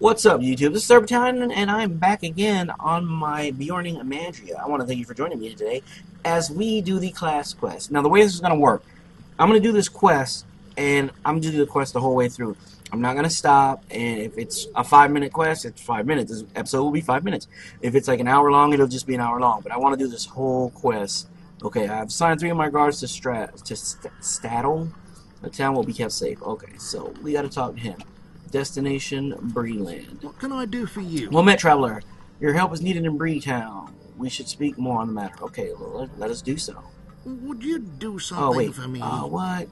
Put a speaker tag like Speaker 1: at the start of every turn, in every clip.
Speaker 1: What's up, YouTube? This is Turbine, and I'm back again on my Beorning Amandria. I want to thank you for joining me today as we do the class quest. Now, the way this is going to work, I'm going to do this quest, and I'm going to do the quest the whole way through. I'm not going to stop, and if it's a 5-minute quest, it's 5 minutes. This episode will be 5 minutes. If it's like an hour long, it'll just be an hour long. But I want to do this whole quest. Okay, I've assigned 3 of my guards to Stadel. The town will be kept safe. Okay, so we got to talk to him. Destination, Breeland.
Speaker 2: What can I do for you?
Speaker 1: Well met, traveler. Your help is needed in Breetown. We should speak more on the matter. Okay, well, let us do so.
Speaker 2: Would you do something for me?
Speaker 1: What?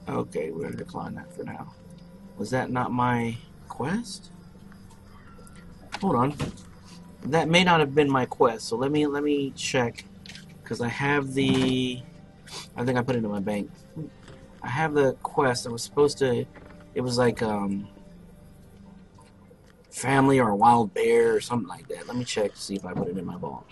Speaker 1: Okay, we're going to decline that for now. Was that not my quest? Hold on. That may not have been my quest, so let me check. Because I have the... I think I put it in my bank. I have the quest. I was supposed to... It was like, family or a wild bear or something like that. Let me check to see if I put it in my vault.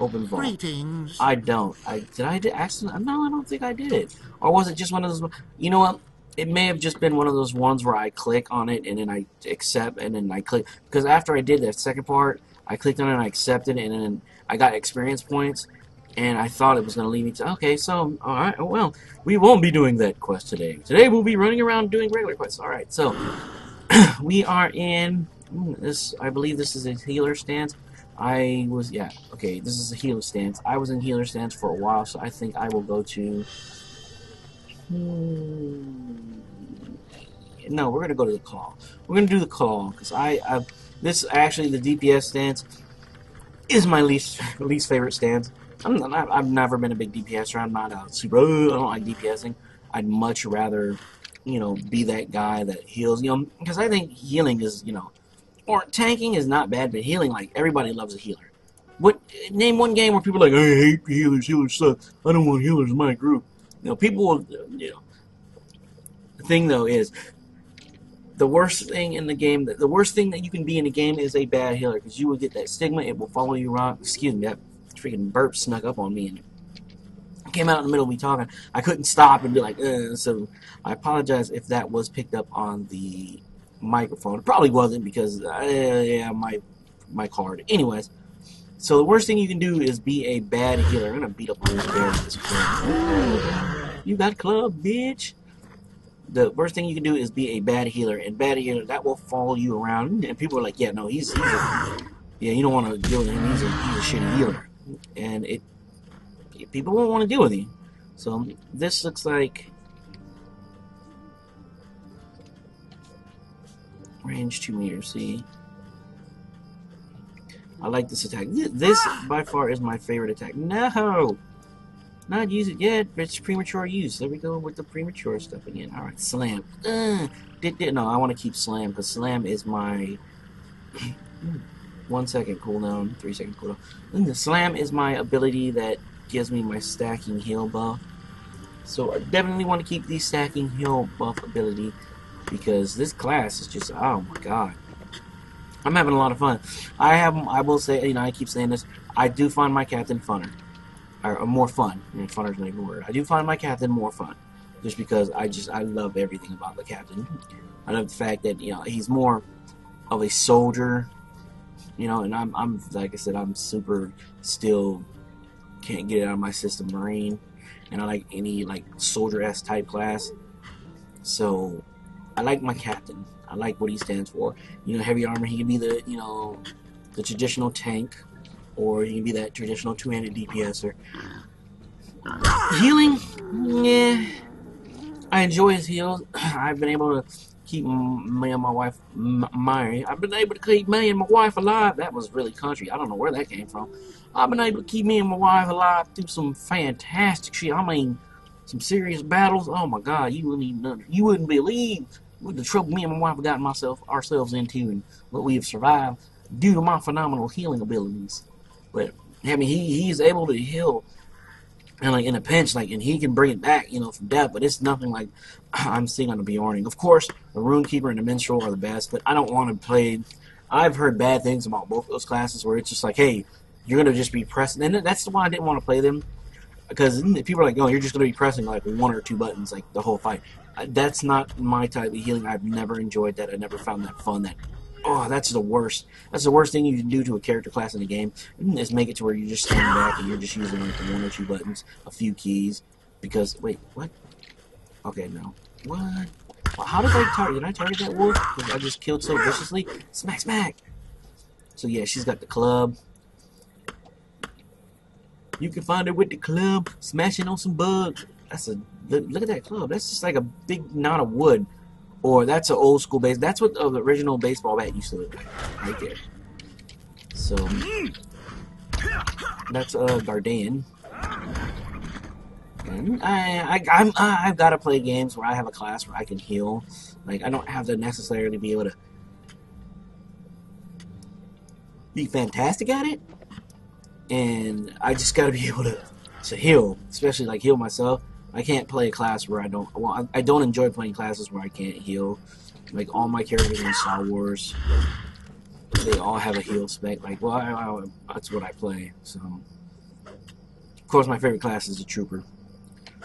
Speaker 1: Open vault.
Speaker 2: Greetings.
Speaker 1: I don't. Did I actually? No, I don't think I did it. Or was it just one of those? You know what? It may have just been one of those ones where I click on it and then I accept and then I click. Because after I did that second part, I clicked on it and I accepted and then I got experience points. And I thought it was going to lead me to... Okay, so... Alright, well, we won't be doing that quest today. Today we'll be running around doing regular quests. Alright, so... we are in... this. I believe this is a healer stance. Yeah, okay, this is a healer stance. I was in healer stance for a while, so I think I will go to... No, we're going to go to the claw. We're going to do the claw, because this, actually, the DPS stance is my least favorite stance. I've never been a big DPSer. I'm not a super... I don't like DPSing. I'd much rather, be that guy that heals, because I think healing is, or tanking is not bad, but healing, like, everybody loves a healer. Name one game where people are like, I hate healers, healers suck. I don't want healers in my group. People will, the thing, though, is the worst thing in the game, the worst thing that you can be in a game is a bad healer, because you will get that stigma. It will follow you around. Excuse me, that freaking burp snuck up on me and came out in the middle of me talking. I couldn't stop and be like, so I apologize if that was picked up on the microphone. It probably wasn't because, yeah, my card. Anyways, so the worst thing you can do is be a bad healer. I'm gonna beat up on this bear at this point. You got club, bitch. The worst thing you can do is be a bad healer, and bad healer, that will follow you around. And people are like, yeah, no, yeah, you don't want to deal with him. He's a shitty healer. And people won't want to deal with him. So this looks like range 2 meters. See, I like this attack. This by far is my favorite attack. No, not use it yet. It's premature use. There we go with the premature stuff again. All right, slam. No, I want to keep slam because slam is my 1 second cooldown, 3 second cooldown. And the slam is my ability that gives me my stacking heal buff. So I definitely want to keep the stacking heal buff ability because this class is just, oh my god. I'm having a lot of fun. I will say, I keep saying this, I do find my captain funner. Or more fun. Funner's not even a word. I do find my captain more fun. Just because I love everything about the captain. I love the fact that, he's more of a soldier. And I'm like I said, I'm super still can't get it out of my system Marine, and I like any soldier-esque type class. So I like my captain. I like what he stands for. Heavy armor. He can be the the traditional tank, or he can be that traditional two-handed DPSer. Healing, yeah, I enjoy his heals. I've been able to keep me and my wife, I've been able to keep me and my wife alive. That was really country. I don't know where that came from. I've been able to keep me and my wife alive through some fantastic shit. I mean, some serious battles. Oh my God, you wouldn't believe the trouble me and my wife have gotten ourselves into and what we have survived due to my phenomenal healing abilities. But I mean, he's able to heal. And in a pinch, and he can bring it back, from death, but it's nothing like I'm seeing on the Beorning. Of course, the Runekeeper and the Minstrel are the best, but I don't want to play. I've heard bad things about both those classes where it's just like, hey, you're gonna just be pressing, and that's why I didn't want to play them, because people are like, oh, you're just gonna be pressing 1 or 2 buttons the whole fight. That's not my type of healing. I've never enjoyed that. I never found that fun. Oh, that's the worst. That's the worst thing you can do to a character class in a game, is make it to where you're just standing back and you're just using like the 1 or 2 buttons, a few keys. Because wait, what? Okay, no. What? How did I target? Did I target that wolf? Because I just killed so viciously. Smack, smack. So yeah, she's got the club. You can find her with the club, smashing on some bugs. Look at that club. That's just like a big knot of wood. Or that's an old school base. That's what the original baseball bat used to look like, right there. So that's Guardian. And I've got to play games where I have a class where I can heal. Like, I don't have to necessarily be able to be fantastic at it. And I just got to be able to heal, especially like heal myself. I can't play a class where I don't. Well, I don't enjoy playing classes where I can't heal. Like all my characters in Star Wars, they all have a heal spec. Like, well, that's what I play. So, of course, my favorite class is a trooper.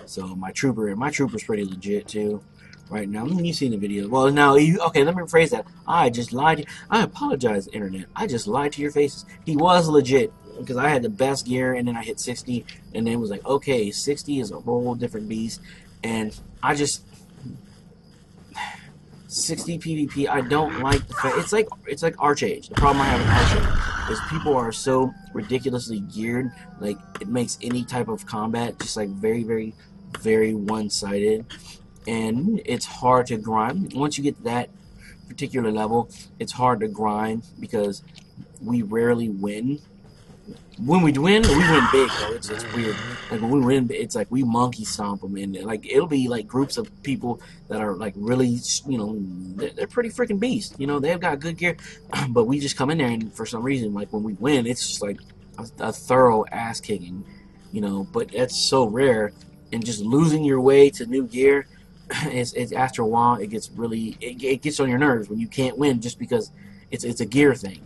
Speaker 1: So my trooper's pretty legit too. Right now, you've seen the video. Well, now okay. Let me rephrase that. I just lied. I apologize, internet. I just lied to your faces. He was legit. Because I had the best gear, and then I hit 60, and then it was like, okay, 60 is a whole different beast, and I just 60 PvP. I don't like the fact it's like Archage. The problem I have with Archage is people are so ridiculously geared, like it makes any type of combat just like very, very, very one-sided, and it's hard to grind. Once you get to that particular level, it's hard to grind because we rarely win. When we win big though. It's weird. Like when we win, it's like we monkey stomp them, and like it'll be like groups of people that are like really, you know, they're pretty freaking beasts. You know, they've got good gear, but we just come in there and for some reason, like when we win, it's just like a thorough ass kicking. You know, but that's so rare, and just losing your way to new gear, it's after a while it gets really it gets on your nerves when you can't win just because it's a gear thing.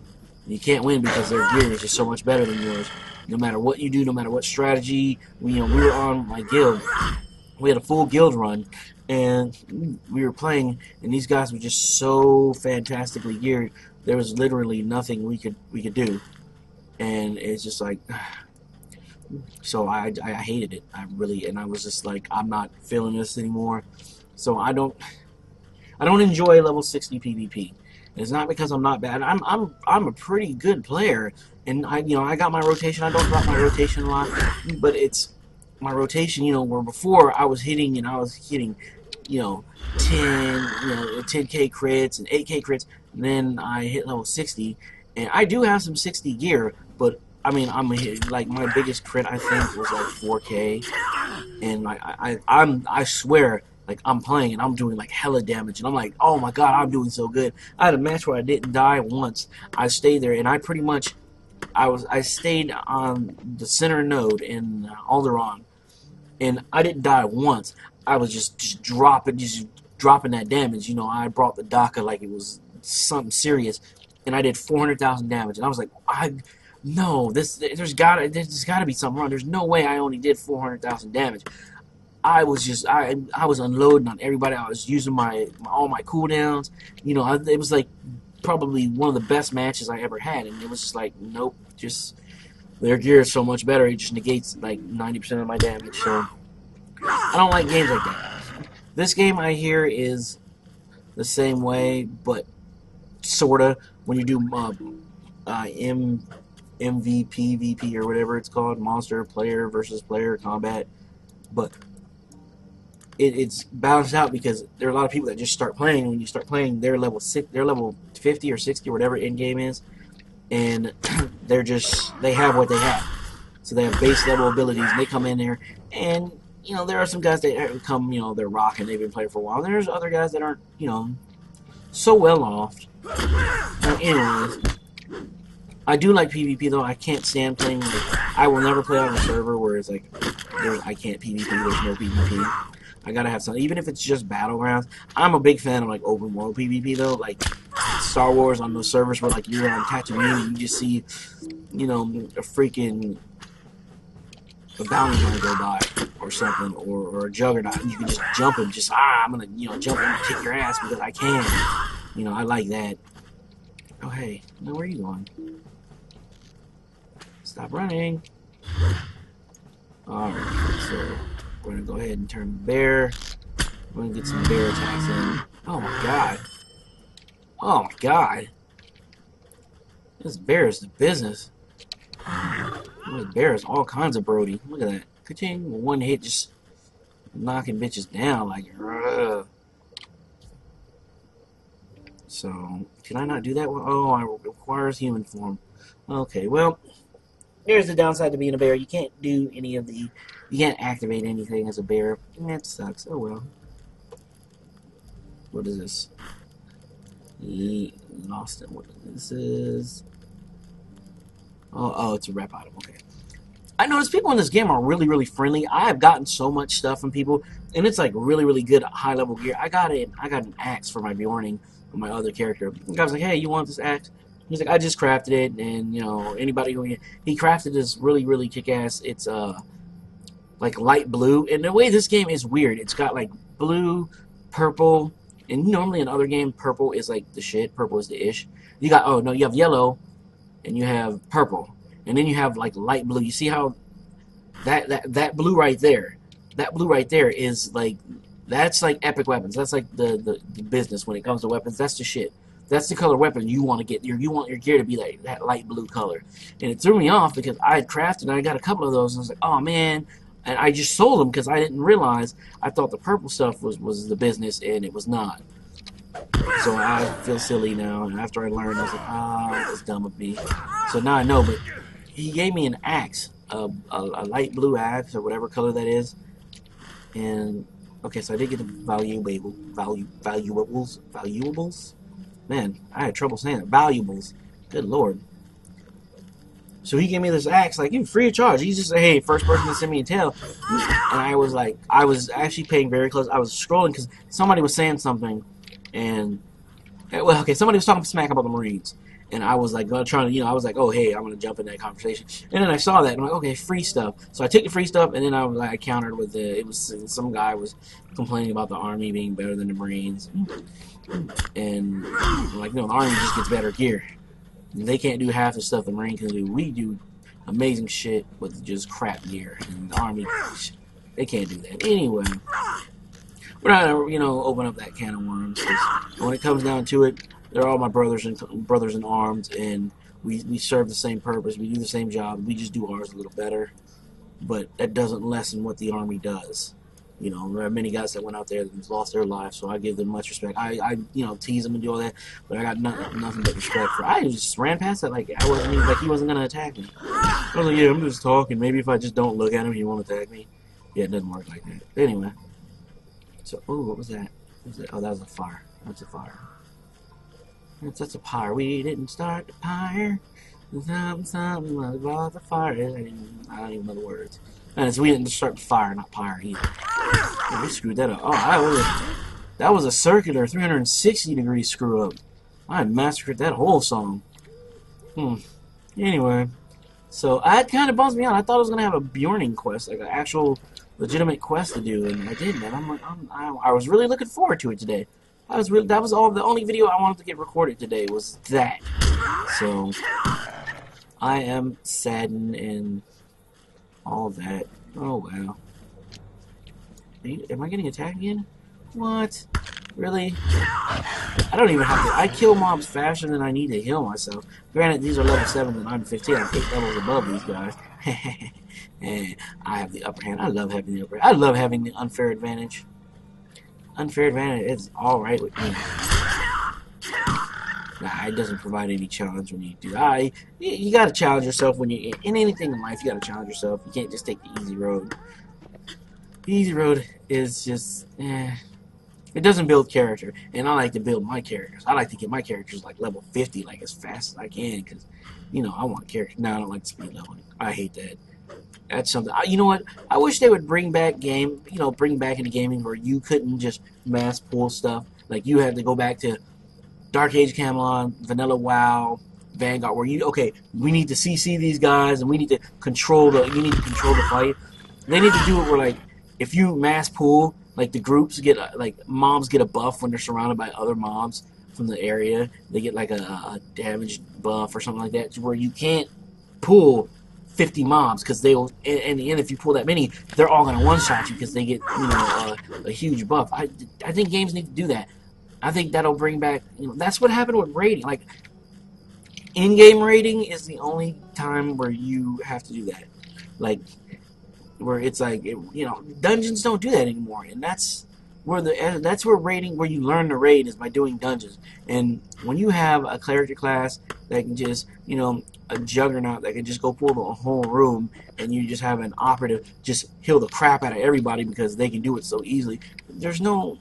Speaker 1: You can't win because their gear is just so much better than yours. No matter what you do, no matter what strategy, we were on my guild. We had a full guild run, and we were playing, and these guys were just so fantastically geared. There was literally nothing we could do, and it's just like, so I hated it. And I was just like, I'm not feeling this anymore. So I don't enjoy level 60 PvP. It's not because I'm not bad. I'm a pretty good player, and I got my rotation. I don't drop my rotation a lot, but it's my rotation. Where before I was hitting, you know, 10, 10K crits and 8K crits. And then I hit level 60, and I do have some 60 gear, but I mean like my biggest crit I think was like 4K, and I swear. Like, I'm playing and I'm doing like hella damage, and I'm like, oh my god, I'm doing so good. I had a match where I didn't die once. I stayed there, and I stayed on the center node in Alderaan, and I didn't die once. I was just dropping that damage. I brought the DACA like it was something serious, and I did 400,000 damage, and I was like, there's gotta be something wrong. There's no way I only did 400,000 damage. I was unloading on everybody. I was using all my cooldowns. It was like probably one of the best matches I ever had, and it was just like, nope, just their gear is so much better. It just negates like 90% of my damage. So I don't like games like that. This game I hear is the same way, but sorta when you do MVP, VP, or whatever it's called, monster player versus player combat, but it's balanced out because there are a lot of people that just start playing. When you start playing, they're level 50 or 60 or whatever in game is, and they have what they have. So they have base level abilities, and they come in there, and there are some guys that come, they're rocking, they've been playing for a while. And there's other guys that aren't, so well off. Anyways, I do like PvP though. I can't stand playing. I will never play on a server where it's like I can't PvP. There's no PvP. I gotta have something, even if it's just battlegrounds. I'm a big fan of like open world PvP though, like Star Wars on those servers where like you're on Tatooine and you just see, a freaking bounty hunter go by. or something, or a juggernaut, and you can just jump him, I'm gonna, jump in and kick your ass because I can. I like that. Oh, hey, now where are you going? Stop running. Alright, so we're gonna go ahead and turn bear. We're gonna get some bear attacks in. Oh my god. Oh my god. This bear is the business. This bear is all kinds of Brody. Look at that. Continue one hit, just knocking bitches down like. So, can I not do that? Oh, it requires human form. Okay, well, here's the downside to being a bear. You can't do any of the. You can't activate anything as a bear. That sucks. Oh well. What is this? Lost it. What this is? Oh, it's a rep item. Okay. I noticed people in this game are really, really friendly. I have gotten so much stuff from people, and it's like really, really good high level gear. I got an axe for my Beorning, my other character. The guy was like, "Hey, you want this axe?" He's like, "I just crafted it, and anybody who he crafted this really, really kick ass. It's like light blue, and the way this game is weird. It's got like blue, purple, and normally in other games, purple is like the shit. Purple is the ish. You have yellow, and you have purple. And then you have like light blue. You see how that blue right there, is like, that's like epic weapons. That's like the business when it comes to weapons. That's the shit. That's the color weapon you want to get. You want your gear to be like that light blue color. And it threw me off because I had crafted and I got a couple of those and I was like, oh man. And I just sold them because I didn't realize. I thought the purple stuff was the business and it was not. So I feel silly now. And after I learned, I was like, that's dumb of me. So now I know, but he gave me an axe, a light blue axe or whatever color that is, and okay, so I did get the valuables. Man, I had trouble saying it. Valuables. Good lord. So he gave me this axe, like, free of charge. He just said, "Hey, first person to send me a tail," and I was like, I was actually paying very close. I was scrolling because somebody was saying something, and somebody was talking smack about the Marines. And I was like, trying to, I was like, oh, hey, I'm going to jump in that conversation. And then I saw that, and I'm like, okay, free stuff. So I took the free stuff, and then I countered with some guy was complaining about the Army being better than the Marines. And I'm like, no, the Army just gets better gear. They can't do half the stuff the Marine can do. We do amazing shit with just crap gear. And the Army, they can't do that. Anyway, we're not going to, open up that can of worms. When it comes down to it, they're all my brothers in arms, and we serve the same purpose. We do the same job. We just do ours a little better, but that doesn't lessen what the Army does. There are many guys that went out there and lost their lives, so I give them much respect. I tease them and do all that, but I got nothing but respect for. I just ran past that like I wasn't like he wasn't gonna attack me. I was like, yeah, I'm just talking. Maybe if I just don't look at him, he won't attack me. Yeah, it doesn't work like that. But anyway, so what was that? Oh, that was a fire. That's a fire. That's a pyre. We didn't start the pyre. Something about the fire. I don't even know the words. And so we didn't start the fire, not pyre either. Oh, we screwed that up. Oh, that was a circular 360-degree screw up. I massacred that whole song. Anyway, so that kind of bums me out. I thought I was gonna have a Beorning quest, like an actual legitimate quest to do, and I didn't. And I was really looking forward to it today. That was all. The only video I wanted to get recorded today was that. So I am saddened and all that. Oh wow. Am I getting attacked again? What? Really? I don't even have to. I kill mobs faster than I need to heal myself. Granted, these are level 7 and I'm 15. I'm 8 levels above these guys. And I have the upper hand. I love having the upper hand. I love having the unfair advantage. Unfair advantage is alright with me. Nah, it doesn't provide any challenge when you do. You gotta challenge yourself when you in anything in life. You gotta challenge yourself. You can't just take the easy road. The easy road is just, it doesn't build character, and I like to build my characters. I like to get my characters like level 50, like as fast as I can, because I want characters. No, I don't like speed leveling. I hate that. That's something. You know what? I wish they would bring back bring back into gaming where you couldn't just mass pull stuff. Like you had to go back to Dark Age Camelot, Vanilla WoW, Vanguard, where we need to CC these guys and we need to control the fight. They need to do it where like if you mass pull, like the groups get like mobs get a buff when they're surrounded by other mobs from the area. They get like a damage buff or something like that, to where you can't pull 50 mobs because they'll. And if you pull that many, they're all gonna one shot you because they get a huge buff. I think games need to do that. I think that'll bring back. That's what happened with raiding. Like in-game raiding is the only time where you have to do that. Like where it's like dungeons don't do that anymore, and that's where raiding, where you learn to raid, is by doing dungeons. And when you have a character class that can just a juggernaut that can just go pull the whole room, and you just have an operative just heal the crap out of everybody because they can do it so easily, there's no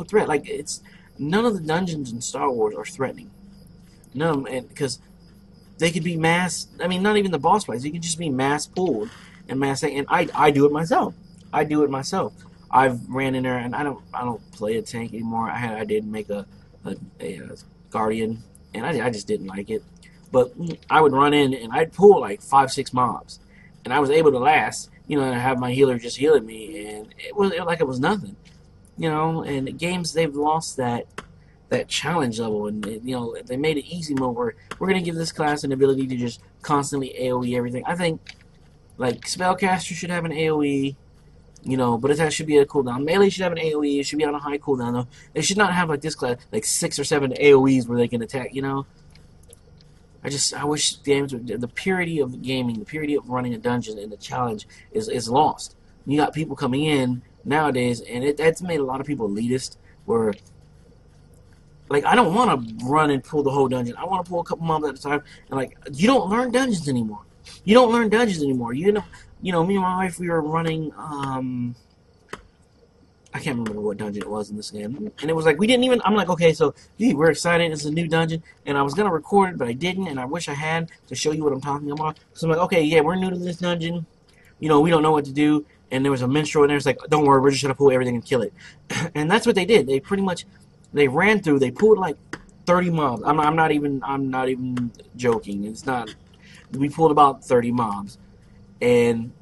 Speaker 1: threat. Like it's none of the dungeons in Star Wars are threatening. None of them, and because they could be mass. I mean, not even the boss fights. You can just be mass pulled and mass. And I do it myself. I've ran in there, and I don't play a tank anymore. I did make a guardian, and I just didn't like it. But I would run in and I'd pull like 5-6 mobs, and I was able to last. And have my healer just healing me, and it was like it was nothing. And games, they've lost that challenge level, and they made it easy mode where we're gonna give this class an ability to just constantly AoE everything. I think like spellcaster should have an AoE, but it should be a cooldown. Melee should have an AoE. It should be on a high cooldown though. They should not have like this class like 6 or 7 AoEs where they can attack. I wish games would, the purity of gaming, the purity of running a dungeon and the challenge is lost. You got people coming in nowadays, and that's made a lot of people elitist, where like I don't want to run and pull the whole dungeon. I want to pull a couple mobs at a time, and like you don't learn dungeons anymore. Me and my wife, we were running I can't remember what dungeon it was in this game. And it was like, I'm like, okay, so we're excited, it's a new dungeon, and I was going to record it, but I didn't, and I wish I had to show you what I'm talking about. So I'm like, okay, yeah, we're new to this dungeon, we don't know what to do, and there was a minstrel, and there's like, don't worry, we're just going to pull everything and kill it. And that's what they did. They pretty much, they pulled like 30 mobs. I'm not even joking. We pulled about 30 mobs, and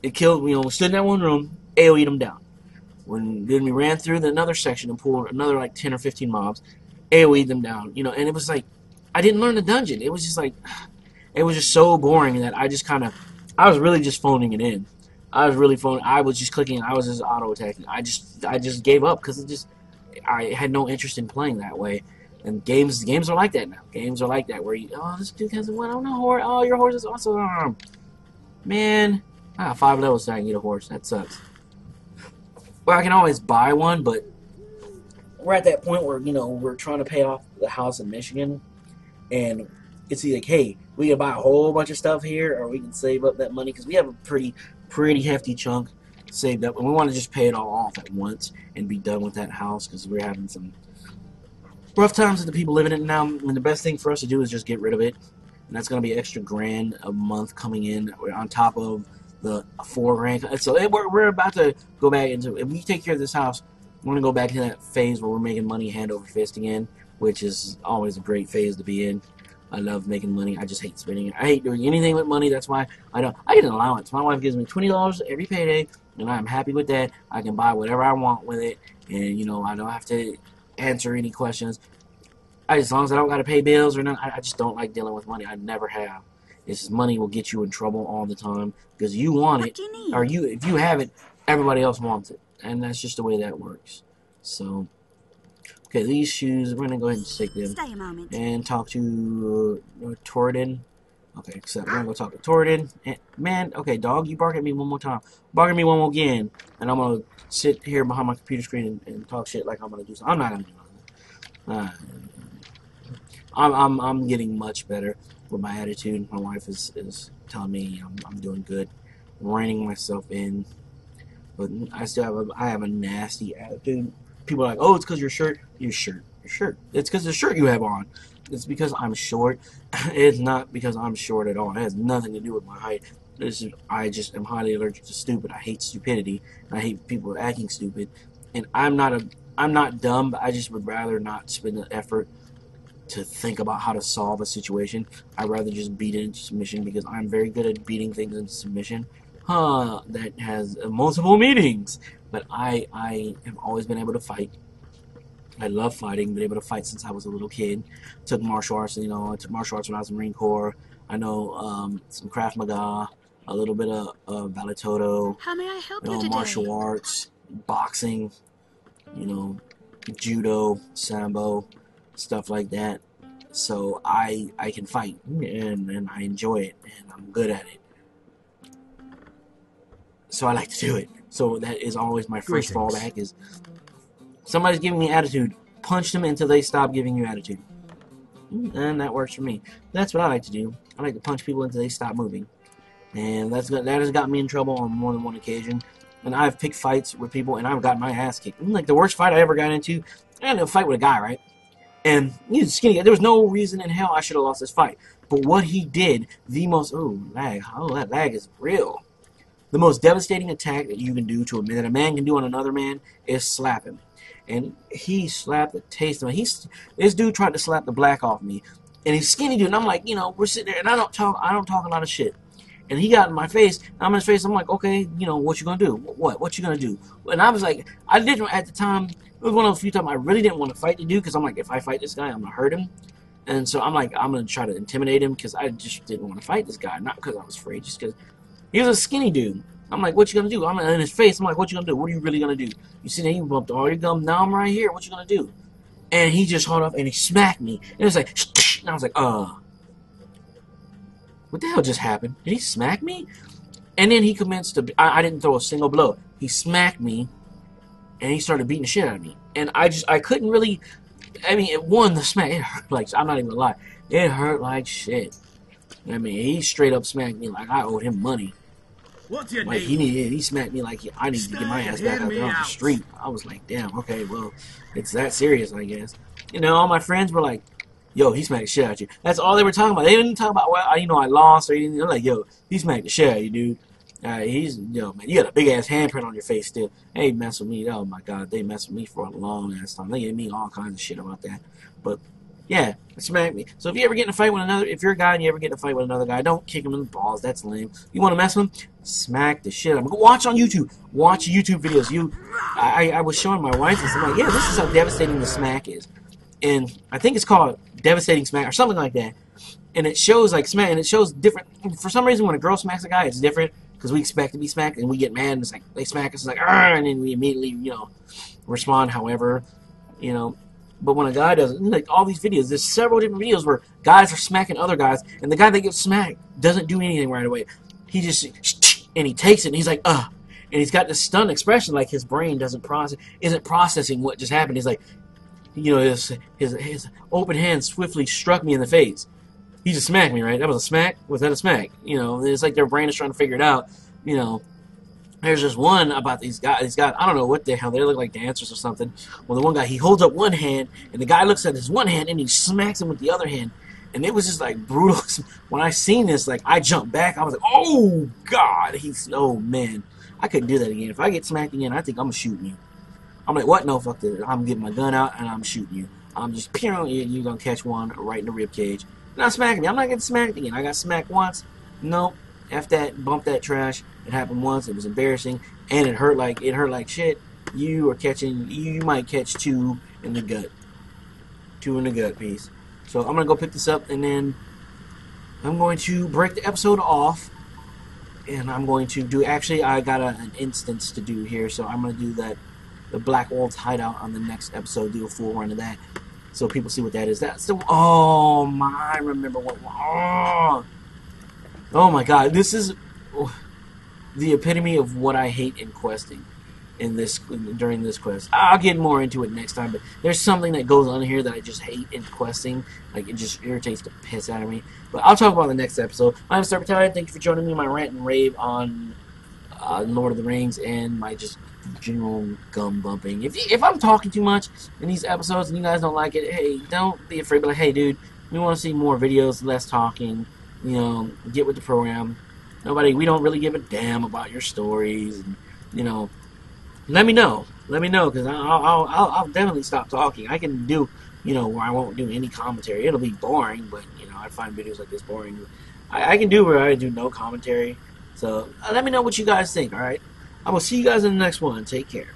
Speaker 1: it killed, we stood in that one room, AoE'd them down. Then we ran through another section and pulled another like 10 or 15 mobs, AoE'd them down, and it was like, I didn't learn the dungeon. It was just like, it was just so boring that I was really just phoning it in. I was just clicking, I was just auto-attacking. I just gave up because I had no interest in playing that way. And games are like that now. Games are like that where this dude has a one on a horse. Oh, your horse is awesome. Man, 5 levels so I can get a horse. That sucks. Well, I can always buy one, but we're at that point where, we're trying to pay off the house in Michigan, and it's like, hey, we can buy a whole bunch of stuff here, or we can save up that money, because we have a pretty hefty chunk saved up, and we want to just pay it all off at once and be done with that house, because we're having some rough times with the people living in it now, and the best thing for us to do is just get rid of it, and that's going to be extra $1,000 a month coming in on top of the $4,000. So we're about to go back into, if we take care of this house, we're going to go back to that phase where we're making money hand over fist again, which is always a great phase to be in. I love making money. I just hate spending it. I hate doing anything with money. That's why I get an allowance. My wife gives me $20 every payday, and I'm happy with that. I can buy whatever I want with it, and I don't have to answer any questions. As long as I don't got to pay bills or nothing, I just don't like dealing with money. I never have. It's just money will get you in trouble all the time because you want it, or if you have it, everybody else wants it, and that's just the way that works. So, okay, these shoes, we're gonna go ahead and take them and talk to Toradin. Okay, so we're gonna go talk to Toradin. And man, okay, dog, you bark at me one more time, bark at me one more again, and I'm gonna sit here behind my computer screen and talk shit like I'm gonna do something. I'm not gonna do nothing. I'm getting much better with my attitude. My wife is telling me I'm doing good, reining myself in, but I have a nasty attitude. People are like, oh, it's because your shirt. It's because the shirt you have on. It's because I'm short. It's not because I'm short at all. It has nothing to do with my height. I just am highly allergic to stupid. I hate stupidity. I hate people acting stupid. And I'm not dumb, but I just would rather not spend the effort to think about how to solve a situation. I'd rather just beat it into submission because I'm very good at beating things into submission. that has multiple meanings. But I have always been able to fight. I love fighting. Been able to fight since I was a little kid. Took martial arts. You know, I took martial arts when I was in the Marine Corps. I know some Krav Maga, a little bit of Valetoto.
Speaker 3: How may I help
Speaker 1: You
Speaker 3: you
Speaker 1: know,
Speaker 3: today?
Speaker 1: martial arts, boxing. You know, judo, sambo, stuff like that. So I can fight and I enjoy it and I'm good at it. So I like to do it. So that is always my first fallback is somebody's giving me attitude. Punch them until they stop giving you attitude. And that works for me. That's what I like to do. I like to punch people until they stop moving. And that has got me in trouble on more than one occasion. And I've picked fights with people and I've gotten my ass kicked. Like the worst fight I ever got into, I had a fight with a guy, right? And he's a skinny guy. There was no reason in hell I should have lost this fight. But what he did, the most... Oh, lag. Oh, that lag is real. The most devastating attack that you can do to a man, that a man can do on another man, is slap him. And he slapped the taste of me. This dude tried to slap the black off me. And he's skinny dude. And I'm like, you know, we're sitting there, and I don't talk a lot of shit. And he got in my face. I'm in his face. I'm like, okay, you know, what you gonna do? What you gonna do? And I was like, I didn't at the time. It was one of the few times I really didn't want to fight the dude because I'm like, if I fight this guy, I'm gonna hurt him. And so I'm like, I'm gonna try to intimidate him because I just didn't want to fight this guy, not because I was afraid, just because he was a skinny dude. I'm like, what you gonna do? I'm in his face. I'm like, what you gonna do? What are you really gonna do? You see that you bumped all your gum. Now I'm right here. What you gonna do? And he just hauled off and he smacked me. And it was like, and I was like, what the hell just happened? Did he smack me? And then he commenced to. I didn't throw a single blow. He smacked me, and he started beating the shit out of me. And I couldn't really. I mean, it won the smack. It hurt like, I'm not even gonna lie. It hurt like shit. I mean, he straight up smacked me like I owed him money.
Speaker 2: What's your
Speaker 1: Like
Speaker 2: name?
Speaker 1: he smacked me like I needed to get my ass back out there off the street. I was like, damn, okay, well, it's that serious, I guess. You know, all my friends were like, yo, he smacked the shit out of you. That's all they were talking about. They didn't talk about, well, you know, I lost or anything. They're like, yo, he smacked the shit out of you, dude. Yo, man, you got a big ass handprint on your face still. They mess with me. Oh my god, they mess with me for a long ass time. They gave me all kinds of shit about that. But yeah, smack me. So if you ever get in a fight with another, if you're a guy and you ever get in a fight with another guy, don't kick him in the balls. That's lame. You want to mess with him? Smack the shit out of him. Go watch on YouTube. Watch YouTube videos. I was showing my wife this. I'm like, yeah, this is how devastating the smack is. And I think it's called Devastating Smack or something like that. And it shows like smack, and it shows different. For some reason, when a girl smacks a guy, it's different because we expect to be smacked, and we get mad, and it's like they smack us, it's like, and then we immediately, you know, respond. However, you know. But when a guy does it, like all these videos, there's several different videos where guys are smacking other guys, and the guy that gets smacked doesn't do anything right away. He just, and he takes it, and he's like, and he's got this stunned expression, like his brain isn't processing what just happened. He's like, you know, his open hand swiftly struck me in the face. He just smacked me, right? That was a smack? Was that a smack? You know, it's like their brain is trying to figure it out. You know, there's just one about these guys, I don't know what the hell, they look like dancers or something. Well, the one guy, he holds up one hand, and the guy looks at his one hand, and he smacks him with the other hand. And it was just, like, brutal. When I seen this, like, I jumped back. I was like, oh, God. Oh, man. I couldn't do that again. If I get smacked again, I think I'm shooting you. I'm like, what? No, fuck that. I'm getting my gun out, and I'm shooting you. I'm just peering you, and you're going to catch one right in the rib cage. Not smacking me. I'm not getting smacked again. I got smacked once. Nope. F that. Bump that trash. It happened once. It was embarrassing, and it hurt like shit. You might catch two in the gut. Two in the gut piece. So I'm gonna go pick this up, and then I'm going to break the episode off, and I'm going to do. Actually, I got an instance to do here, so I'm gonna do that. The Black Wolf's Hideout on the next episode. Do a full run of that, so people see what that is. That's the. Oh my! I remember what. Oh my God! This is the epitome of what I hate in questing. During this quest, I'll get more into it next time. But there's something that goes on here that I just hate in questing. Like, it just irritates the piss out of me. But I'll talk about it in the next episode. I'm Turbine. Thank you for joining me in my rant and rave on Lord of the Rings and my just general gum bumping. If I'm talking too much in these episodes and you guys don't like it, hey, don't be afraid. But like, hey, dude, we want to see more videos, less talking. You know, get with the program. We don't really give a damn about your stories. And, you know, let me know, because I'll definitely stop talking. I can do, you know, where I won't do any commentary. It'll be boring, but, you know, I find videos like this boring. I can do where I do no commentary, So let me know what you guys think. All right, I will see you guys in the next one. Take care.